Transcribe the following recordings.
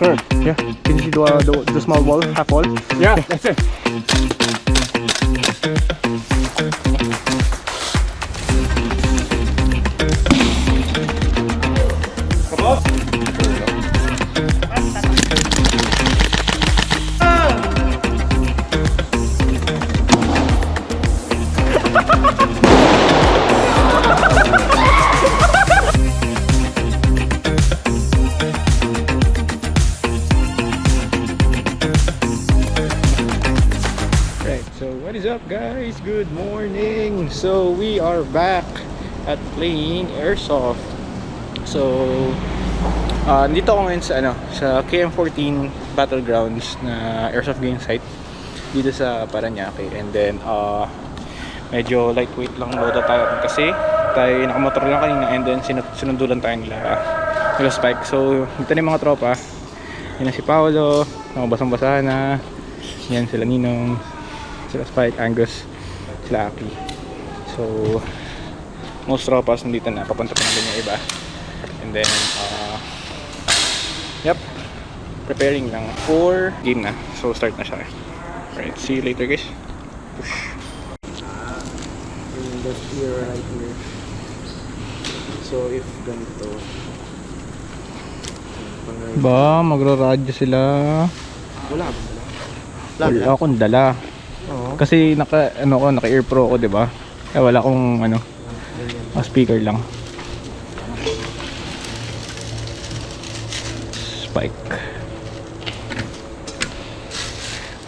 Correct. Yeah. Can you see the small wall, half wall? Yeah, that's it. Come on. Right, so what is up guys? Good morning! So we are back at playing Airsoft. So nandito ako ngayon sa sa KM14 Battlegrounds na Airsoft game site dito sa Parañaque. And then medyo lightweight lang load tayo kasi tayo nakamotor lang kanina, and then sinundulan tayo nila Spike. So dito na yung mga tropa. Yan na si Paolo, nakabasang-basa na. Yan sila Ninong, sila Spike, Angus, sila Aki. So most tropas nandito na, papunta pa na din yung iba. And then yep, preparing lang for game na. So start na siya. Alright, see you later guys. Push. And that's here, right here. So if ganito ba, magra-radyo sila. Wala akong dala. Kasi naka ear pro ko, 'di ba? Kaya wala akong speaker lang. Spike.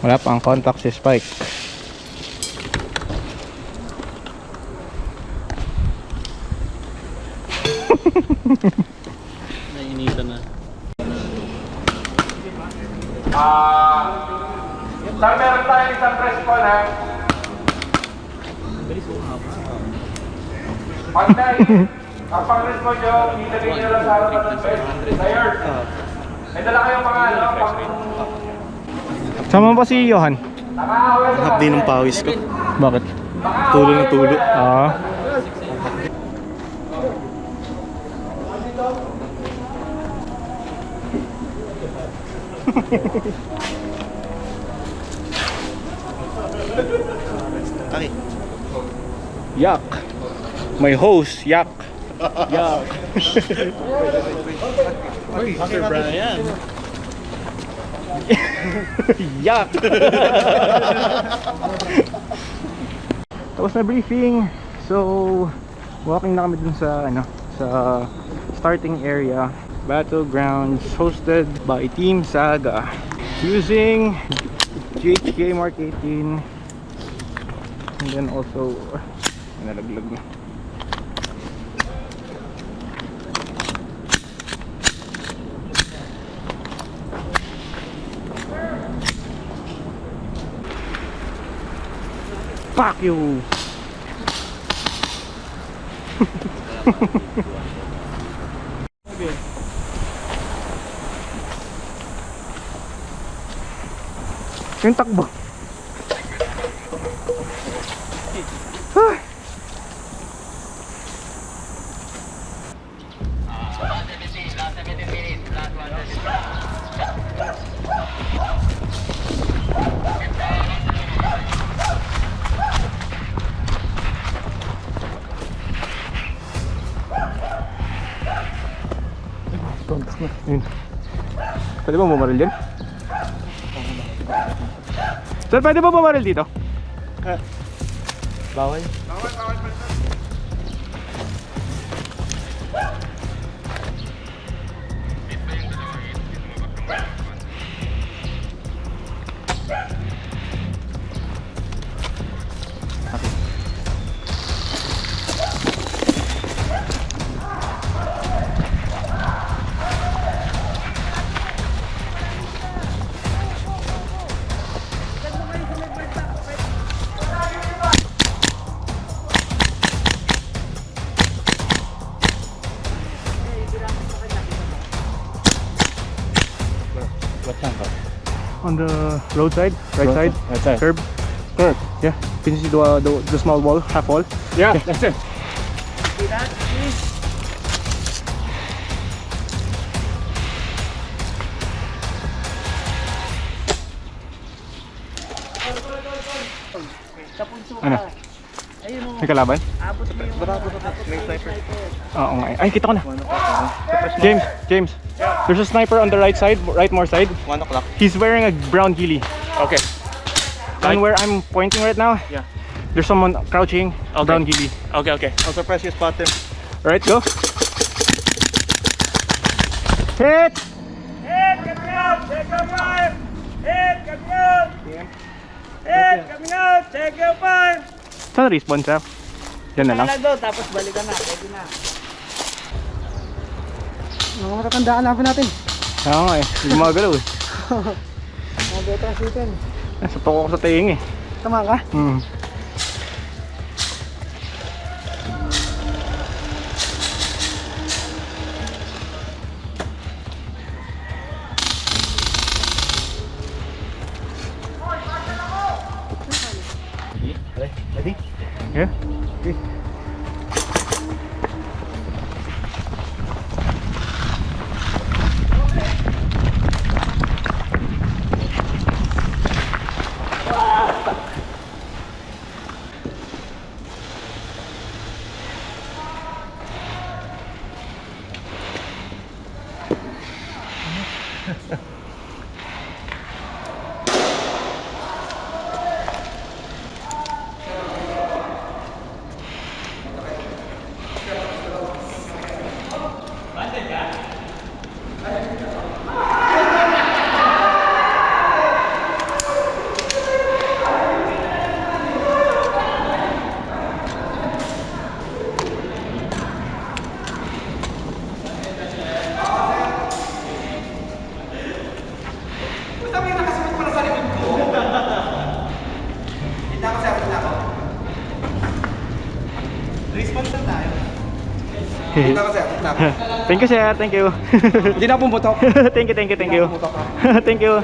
Wala pang contact si Spike. Nainitan na. Meron tayong isang press call ha. Pagday, ang pang-press call nyo, ilagay nyo lang sa harapan ng press. Player, may dala kayong Sama pa si Johan. Hapdi ng pawis ko. Bakit? Tulo na tulo. Okay. Yak. My host, Yak. Yak. Sir Brian. Yak. Tapos na briefing. So walking na kami dun sa sa starting area. Battlegrounds hosted by Team Saga using GHK Mark 18. And then also nalaglag na. Fuck you. Yung takbo. Yun. Pwede ba bumaril yan? Sir, pwede ba bumaril dito? Bawal. On the roadside, right side, Right side. curb. Correct. Yeah. Can you see the small wall, half wall? Yeah, that's it. See that, please? Sa punso ka. Ano? Ayun o. May kalaban? Abot mo yung May sniper. Oo nga. Ay, kita ko na. James. There's a sniper on the right side, right more side. 1 o'clock. He's wearing a brown ghillie. Okay. And where I'm pointing right now, Yeah. there's someone crouching, brown ghillie. Okay. I'm surprised you spot him. Alright, go. Hit! Hit! Coming out! Take your fire! Hit! Coming out! Hit! Coming out! Take your fire! Saan respawn siya? Yan na lang. Kala doon, tapos balikan na. Pwede na. Mga matatandaan namin natin. Oo nga eh, hindi gumagalaw eh. Mga betra shootin. Sa toko ko sa tingin eh. Tama ka? Hmm. Ready? Yeah? Okay. Thank you sir, thank you. Hindi na pumutok. Thank you. Thank you.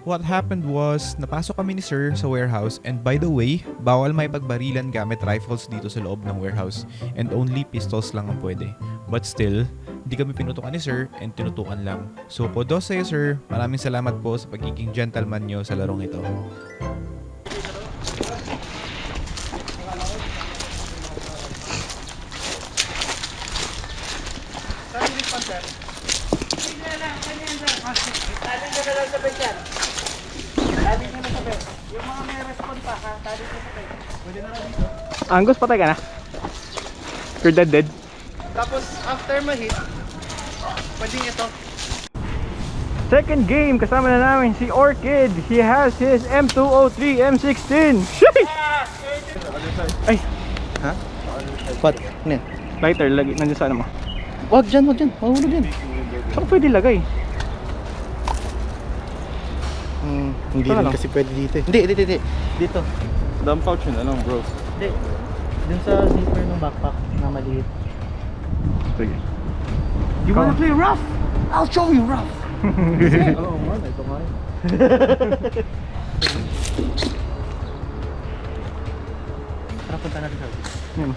What happened was, napasok kami ni Sir sa warehouse, and by the way, bawal may pagbarilan gamit rifles dito sa loob ng warehouse, and only pistols lang ang pwede. But still, hindi kami pinutukan ni Sir and tinutukan lang. So kudos sa'yo Sir, maraming salamat po sa pagiging gentleman nyo sa larong ito. Taling ka na lang sa bed yan. Taling ka na sa bed. Yung mga may respond pa, taling ka sa bed. Pwede na lang dito. Angus, patay ka na. You're dead. Tapos after ma-hit, pwedeng ito. Second game, kasama na namin si Orchid. He has his M203 M16. Sheesh! Ay, What? Ano yan? lighter, lagi, nandiyan sa ano mo. Wag dyan. Mahulog yan. Saan ko pwede lagay? Hindi Saan rin lang? kasi pwede dito eh. Hindi. Dito. Dump pouch yun, ano bro? Hindi. Dun sa zipper ng backpack na maliit. Sige. You wanna play rough? I'll show you rough. Oo man, ito nga. Tara, punta natin sa Yan.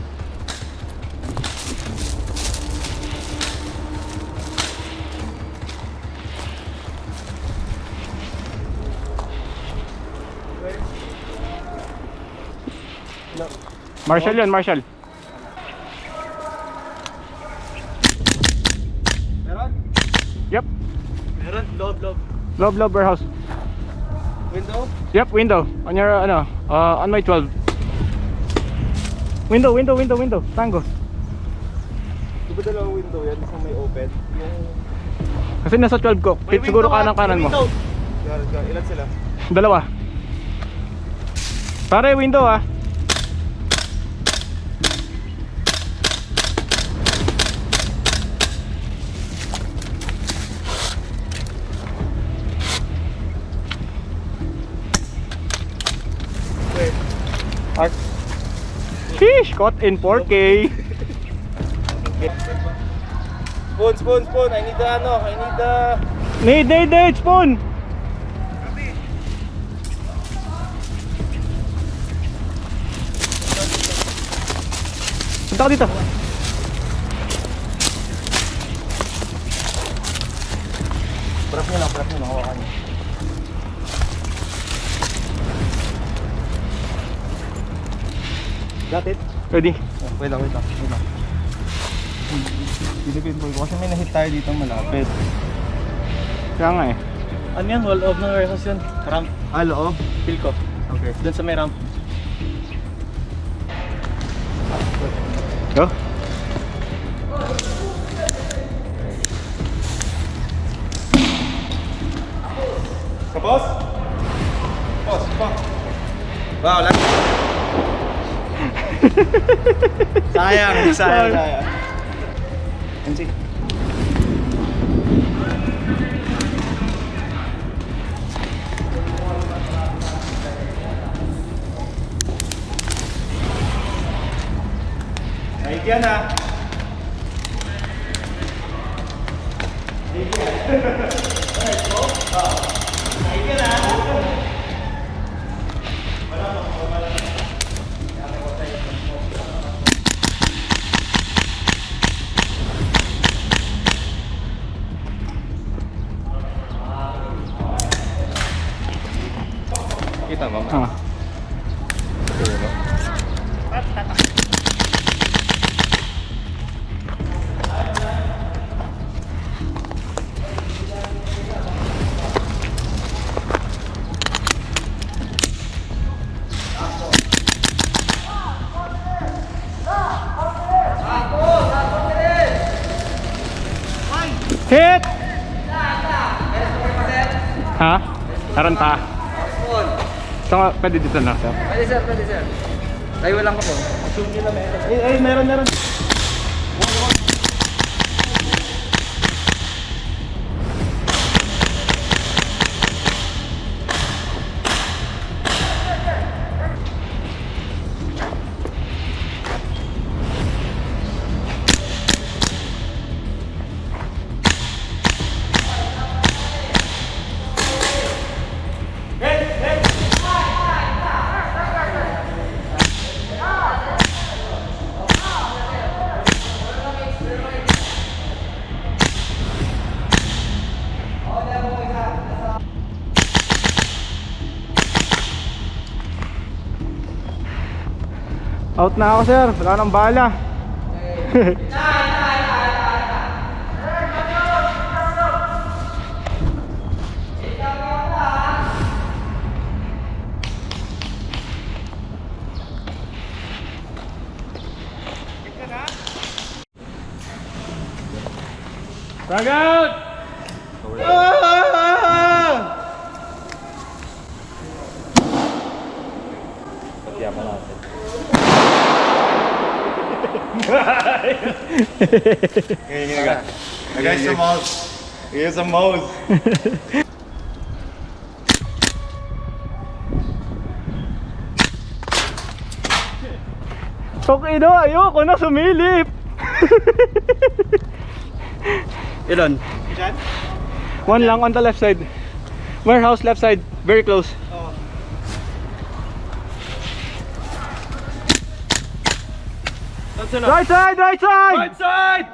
Marshall yun, Marshall. Meron? Yep, Meron. Loob. loob warehouse. Window? Yep, window. On your, on my 12. Window. Tango. Di ba dalawang window yan? Isang may open. Yung... Kasi nasa 12 ko. May Siguro window, kanan mo. window. Ilan sila? Dalawa. Pare, window ah. Arc. Sheesh, caught in 4K. Spoon. I need Need, spoon. Punta ka dito. Brap nyo lang, hawakan nyo. Got it? Ready? Wait lang. Pinipinpoint ko kasi may nahit tayo dito malapit. Kaya nga eh. Ano yan? Wall of ng warehouse yun. Ramp. Loob? Feel ko. Okay. Doon sa may ramp. Go. Ka, boss? Boss, fuck. Wow, lang. sayang. MC. Kahit yan ha. Kita mo? Ah. Hit! Ha? Taranta. So, pwede dito na, sir? Pwede sir. Tayo lang ko po. Ay, meron. Out na ako, sir. Wala nang bala. Frag out! Patiyaman natin. Ngayon ka. Guys, sa mouse. Here's a mouse. Okay na, ayoko na sumilip. Ilan? One lang on the left side. Warehouse left side, very close. Right side, right side! Right side!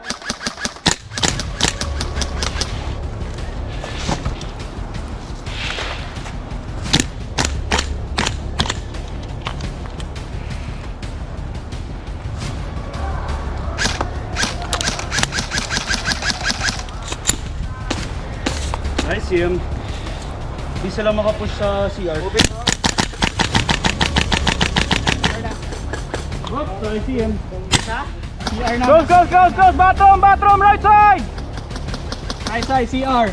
Nice yun. Di sila makapush sa CR. Oops, I see him. Goes, bathroom, right side! Right side, CR.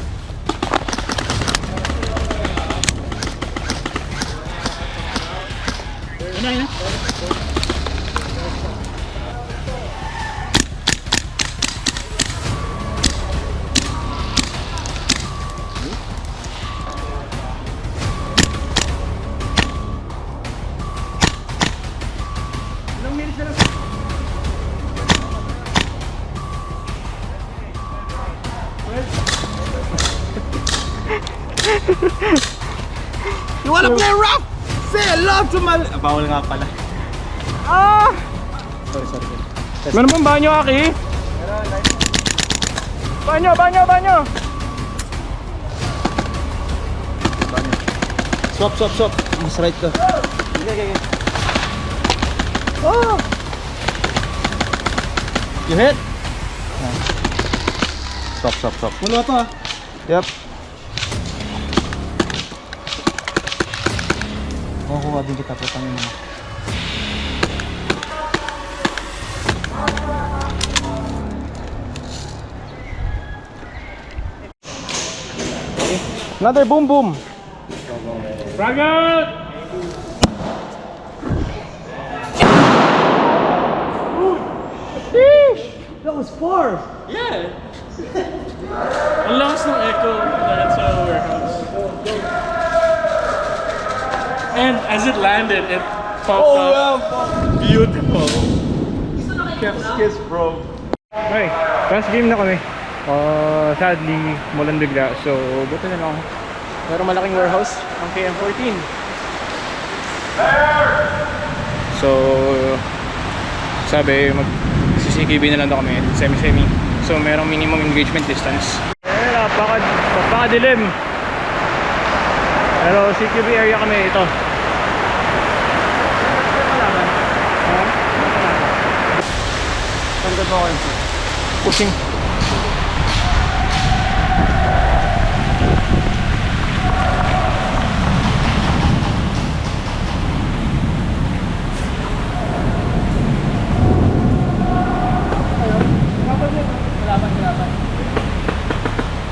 You wanna play rough? Say hello to my... Bawal nga pala. Ah! Sorry. Meron pong banyo, Aki? Banyo! Swap. Mas right ka. Okay. Oh! You hit? Stop. Puno to ah. Yep. Kukuha din kita po tangin mo. Another boom boom. Frag out! That was far. Yeah! Ang lakas ng echo dahil sa warehouse. And as it landed, it popped up. Beautiful. Chef's kiss, bro. Okay, last game na kami. Sadly, mulan bigla. So, buti na lang. Pero malaking warehouse ang KM14. So, sabi, mag-CCTV na lang daw kami. Semi-semi. So, merong minimum engagement distance. Napakadilim. Pero CQB area kami ito. Tanggal mo ko yun. Pushing.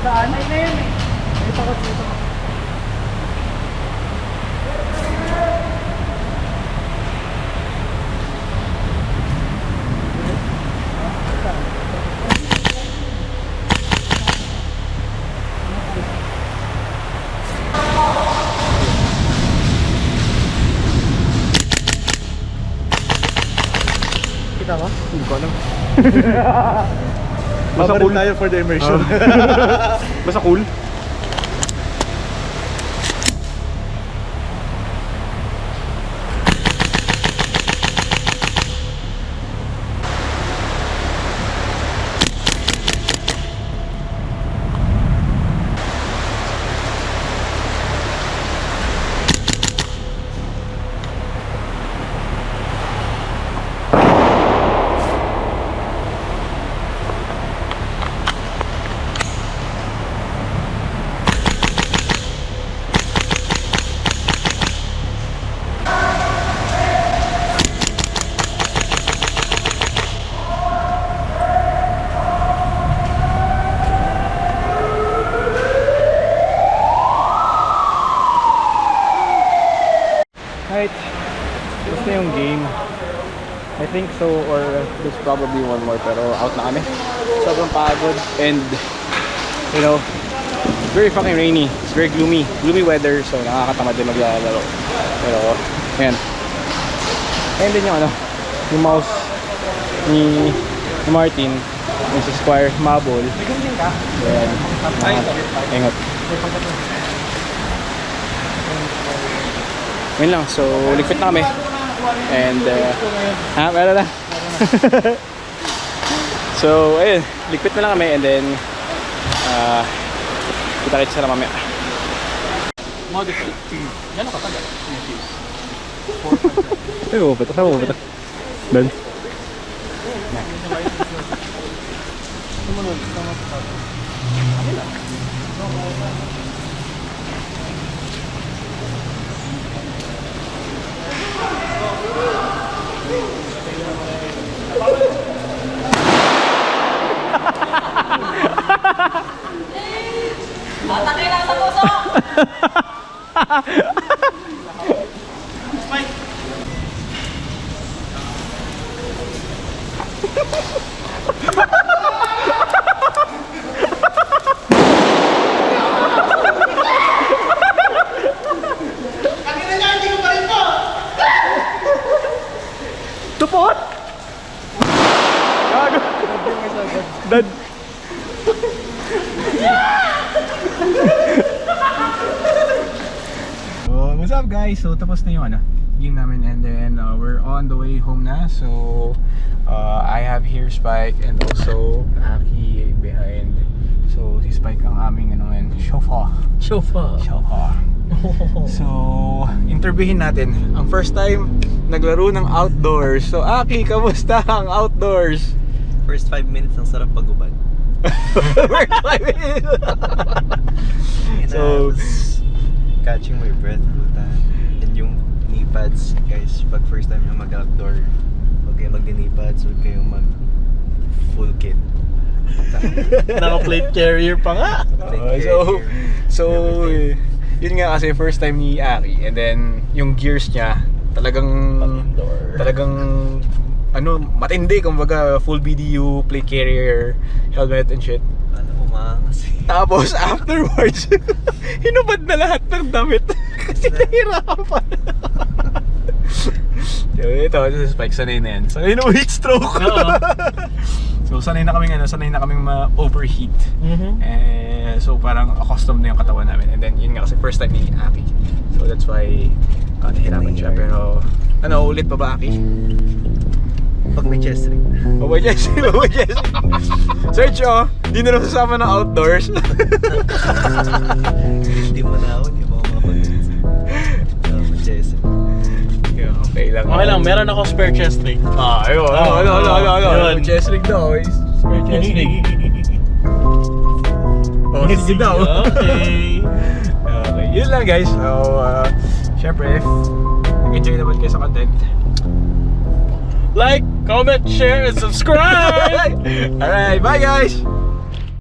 Saan? Ay na yun eh. May takot dito. Kita mo? Hindi ko alam. Basta cool tayo for the immersion. Basta cool. Right. Tapos na yung game. I think so, or there's probably one more, pero out na kami. Sobrang pagod and, you know, very fucking rainy. It's very gloomy weather, so nakakatamad din maglalaro. Pero, ayan. Ayan din yung ano, yung mouse ni Martin, yung si Squire Mabol. Ayan. Ingot. Yun lang, so ligpit na kami. And, meron na. So, ayun, ligpit na lang kami and then, kita-kita sila mamaya. Modify. Gano'n katagal? Ay, mabapit. Saan mabapit? Doon. Tatagay lang sa puso! Tupot! Gago! Dad! So, what's up guys? So, tapos na yung ano, game namin and then we're on the way home na. So, I have here Spike and also Aki behind. So, si Spike ang aming ano ngayon, chauffeur. So, interviewin natin. Ang first time naglaro ng outdoors. So, Aki, kamusta ang outdoors? First 5 minutes ang sarap pagubad. First 5 minutes. So, catching my breath, puta. And yung knee pads, guys, pag first time nyo mag-outdoor, huwag kayong mag-knee pads, huwag kayong mag-full kit. Naka-plate carrier pa nga. So, yun nga kasi first time ni Aki. And then, yung gears niya, talagang ano, matindi, kumbaga full BDU, plate carrier, helmet and shit. Ano, umangas. Tapos afterwards, hinubad na lahat ng damit kasi nahirapan. So, ito si Spike, sanay na yan. Sanay na heat stroke. So sanay na kaming ma-overheat. So parang accustomed na yung katawan namin. And then yun nga kasi first time ni Aki. So that's why nahirapan siya. Pero ano, ulit pa ba, Aki? Pag may chest ring. Babay Jessie. Search di na lang sasama ng outdoors. Hindi mo na ako, hindi mo ako mapag-chest. May chest ring. Okay lang. Okay lang, meron ako spare chest ring. Ayun. Yun. Chest ring daw. Spare chest ring. Sige daw. Okay. Okay, yun lang guys. So, syempre, nag-enjoy naman kayo sa content. Like, comment, share, and subscribe! Alright, bye guys!